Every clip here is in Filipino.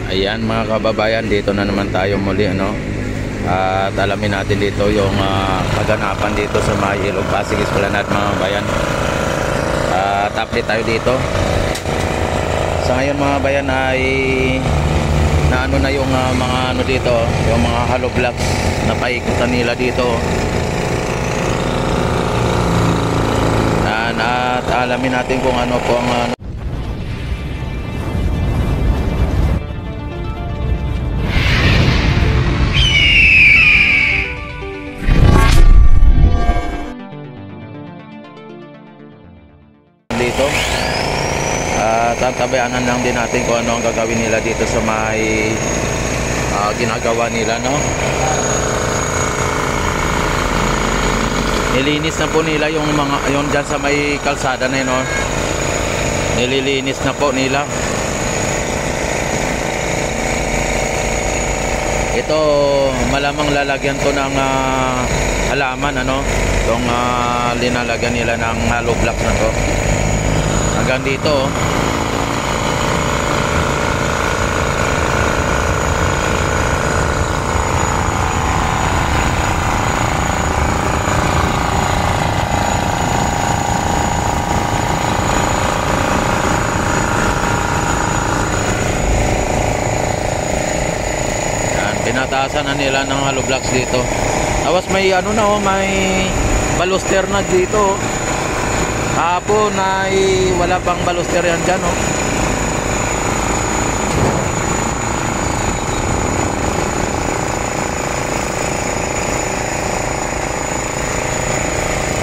Ayan mga kababayan, dito na naman tayo muli ano. At alamin natin dito yung kaganapan dito sa may Ilog Pasig Esplanade mga bayan. At update tayo dito. Sa ngayon mga bayan ay naano na yung mga ano dito, yung mga hollow blocks na paikutan nila dito. At alamin natin kung ano po ang dito. Tatabayanan lang din natin kung ano ang gagawin nila dito sa may ginagawa nila, no? Nilinis na po nila yung mga yung dyan sa may kalsada na yun, no? Nililinis na po nila. Ito malamang lalagyan to ng halaman, ano? Itong linalagyan nila ng hollow blocks na to. Hanggang dito, oh. Tinataasan na nila ng hollow blocks dito. Tapos may ano na, oh, may baluster na dito. Hapon ay wala pang baluster yan dyan, oh.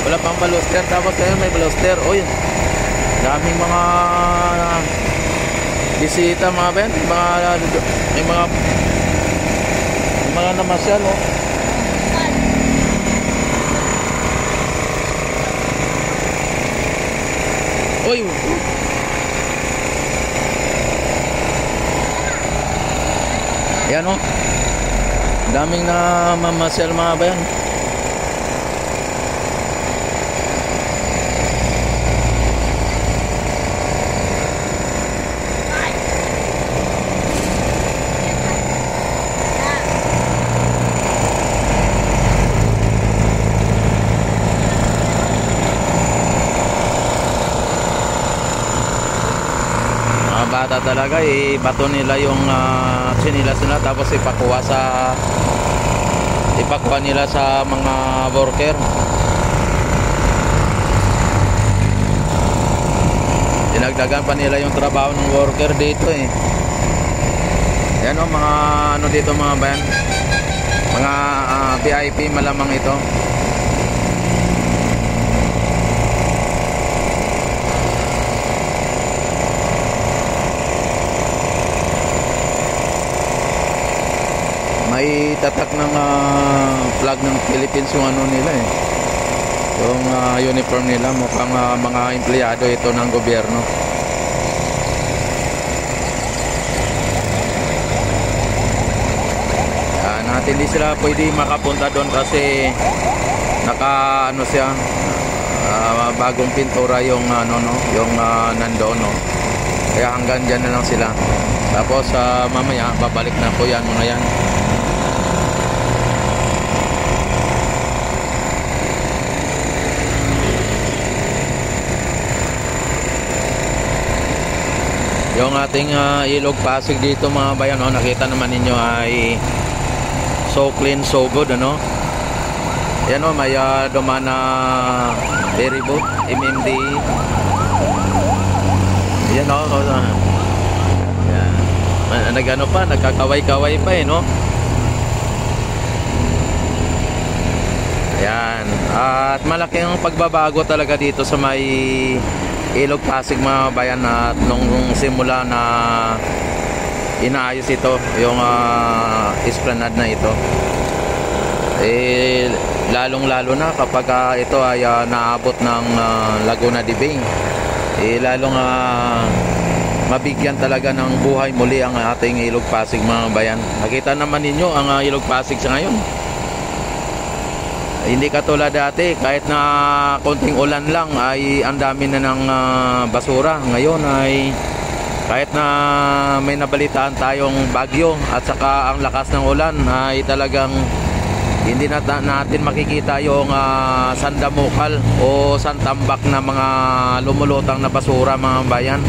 Wala pang baluster, tapos ngayon may baluster. Uy, daming mga bisita mga ben, mga namasyal, oh. Uy, yan, oh. Daming na mamasyal mga bayan. Bata talaga, ibato nila yung sinilas nila, tapos ipakuha nila sa mga worker. Dinagdagan pa nila yung trabaho ng worker dito, eh. Yan, oh, mga ano dito mga bayan, mga VIP malamang ito. May tatak ng flag ng Philippines yung ano nila, eh. Yung uniform nila, mukhang mga empleyado ito ng gobyerno. Hindi sila pwede makapunta doon kasi naka ano siya, bagong pintura yung yung nandoon, no. Kaya hanggang dyan na lang sila. Tapos mamaya babalik na po yan mga yan. Yung ating Ilog Pasig dito mga bayan, no, nakita naman ninyo ay so clean, so good, ano. Yan, oh, may dumaan na ferry boat, MMD. Yan, oh, yan. Nagano pa, nagkakaway-kaway pa, eh, no. Ayan. At malaking pagbabago talaga dito sa may Ilog Pasig mga bayan, at nung simula na inaayos ito yung esplanade na ito, eh lalong lalo na kapag ito ay naabot ng Laguna de Bay, eh lalong mabigyan talaga ng buhay muli ang ating Ilog Pasig mga bayan. Nakita naman ninyo ang Ilog Pasig sa ngayon, hindi katulad dati, kahit na konting ulan lang ay ang dami na ng basura. Ngayon ay kahit na may nabalitaan tayong bagyo at saka ang lakas ng ulan ay talagang hindi natin makikita yung sandamukal o santambak na mga lumulutang na basura mga bayan.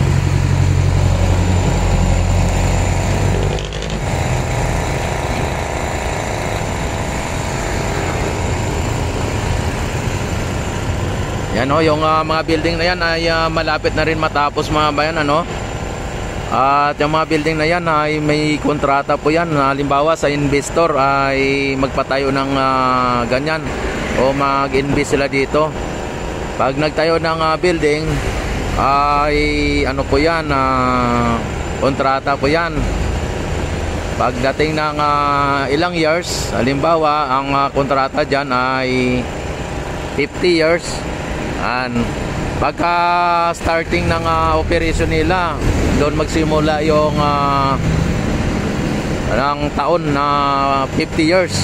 Yan o, yung mga building na yan ay malapit na rin matapos mga bayan, ano. At yung mga building na yan ay may kontrata po yan. Halimbawa sa investor ay magpatayo ng ganyan o mag-invest sila dito. Pag nagtayo ng building ay ano po yan, kontrata po yan. Pagdating ng ilang years, halimbawa ang kontrata dyan ay 50 years. Pagka starting ng operation nila, doon magsimula yung taon na 50 years.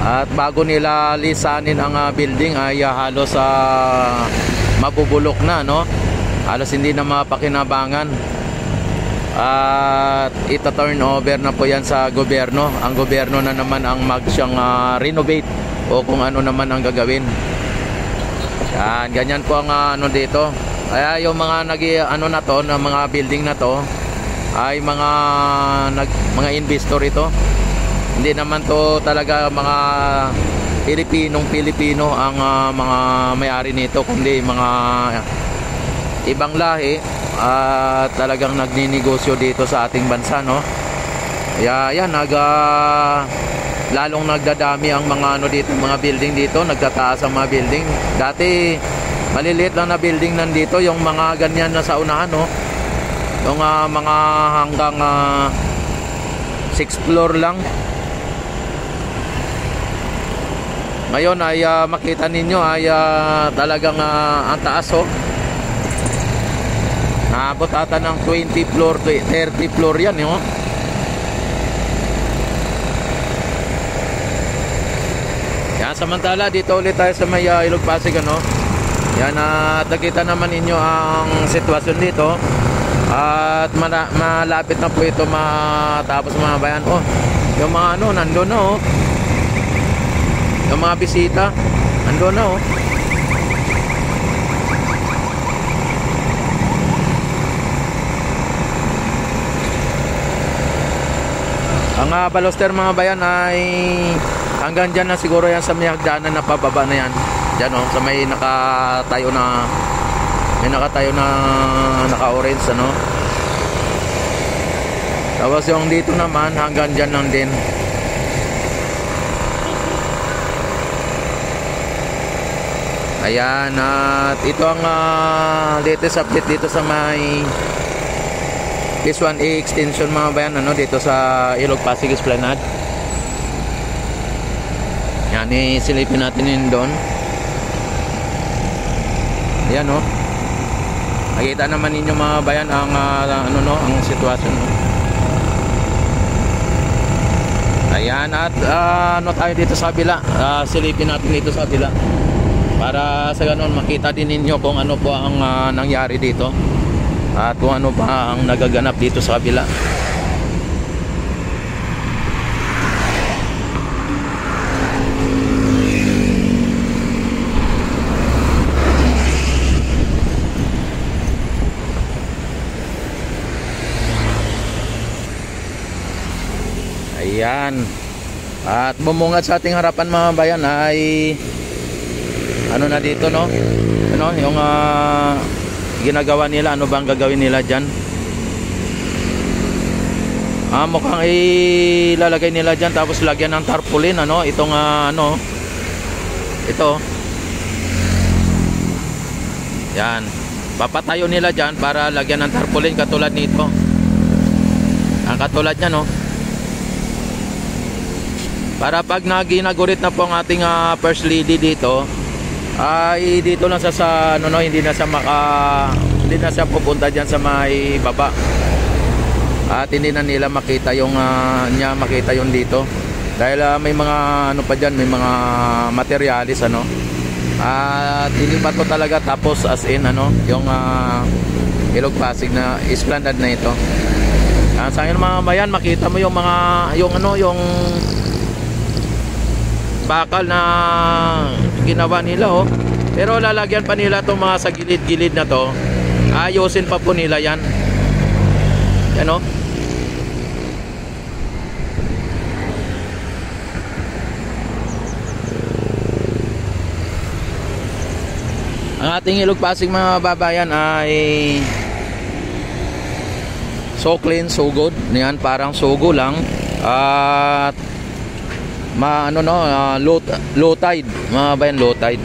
At bago nila lisanin ang building ay halos mabubulok na, no? Halos hindi na mapakinabangan. At ita-turn over na po yan sa gobyerno. Ang gobyerno na naman ang siyang renovate o kung ano naman ang gagawin. Yan, ganyan po ang ano dito. Kaya yung mga na to, na mga building na to ay mga investor ito. Hindi naman to talaga mga Pilipino ang mga may-ari nito, kundi mga ibang lahi talagang nagninegosyo dito sa ating bansa, no. Kaya yan, lalong nagdadami ang mga ano dito, mga building dito, nagtataas ang mga building. Dati maliliit lang na building nandito, yung mga ganyan na sa unahan, no. Yung mga hanggang 6th floor lang. Ngayon ay makita ninyo ay talagang ang taas, oh. Naabot ata ng 20 floor, 30 floor yan, oh. Yan, samantala dito ulit tayo sa may Ilog Pasig, ano. Yan, at nakita naman ninyo ang sitwasyon dito. At malapit na po ito matapos mga bayan. Oh, yung mga ano, nandun na, oh. Yung mga bisita, nandun na, oh. Ang baluster mga bayan ay hanggang dyan na siguro yan sa may hagdanan na pababa na yan. Dyan, oh, sa may nakatayo na naka-orange, ano. Tapos yung dito naman hanggang dyan lang din. Ayan, at ito ang latest update dito sa may Phase 1A extension mga bayan, ano, dito sa Ilog Pasig Esplanade. Yan, isilipin natin yun doon. Ayan, oh. Nakita naman ninyo mga bayan ang ang sitwasyon. Ayan, at ano tayo dito sa kabila. Silipin natin dito sa kabila para sa ganun makita din ninyo kung ano po ang nangyari dito at kung ano pa ang nagaganap dito sa kabila. Ayan. At bumungad sa ating harapan mga bayan ay ano na dito, no? Ano, yung ginagawa nila, ano bang gagawin nila dyan? Mukhang ilalagay nila dyan tapos lagyan ng tarpaulin, ano? Itong ano, ito. Yan. Papatayo nila dyan para lagyan ng tarpaulin katulad nito. Ang katulad niya, no? Para pag naginagurit na po ang ating first lady dito, ay dito lang sa ano, no, hindi na siya pupunta diyan sa may baba. At hindi na nila makita yung makita yung dito. Dahil may mga ano pa diyan, may mga materialis, ano. At hindi pa to talaga tapos as in, ano, yung Ilog Pasig na esplanade na ito. Sa akin mga bayan, makita mo yung mga yung bakal na ginawa nila oh. Pero lalagyan pa nila itong mga sa gilid-gilid na to. Ayusin pa po nila yan. Yan oh. Ang ating Ilog Pasig mga babayan ay so clean, so good. Yan, parang sugo lang. At low tide mga bayan, low tide.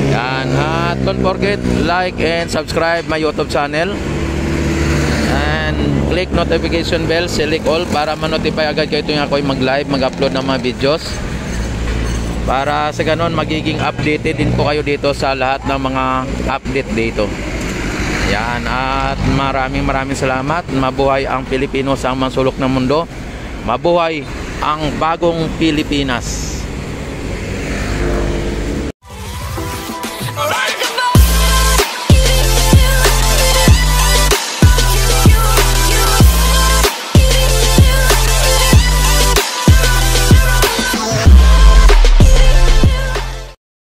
Yan, at don't forget like and subscribe my YouTube channel and click notification bell, select all para ma-notify agad kayo tuwing ako'y mag-live, mag-upload ng mga videos, para sa ganon magiging updated din po kayo dito sa lahat ng mga update dito. Yan, at maraming salamat. Mabuhay ang Pilipino sa mga sulok ng mundo. Mabuhay ang bagong Pilipinas.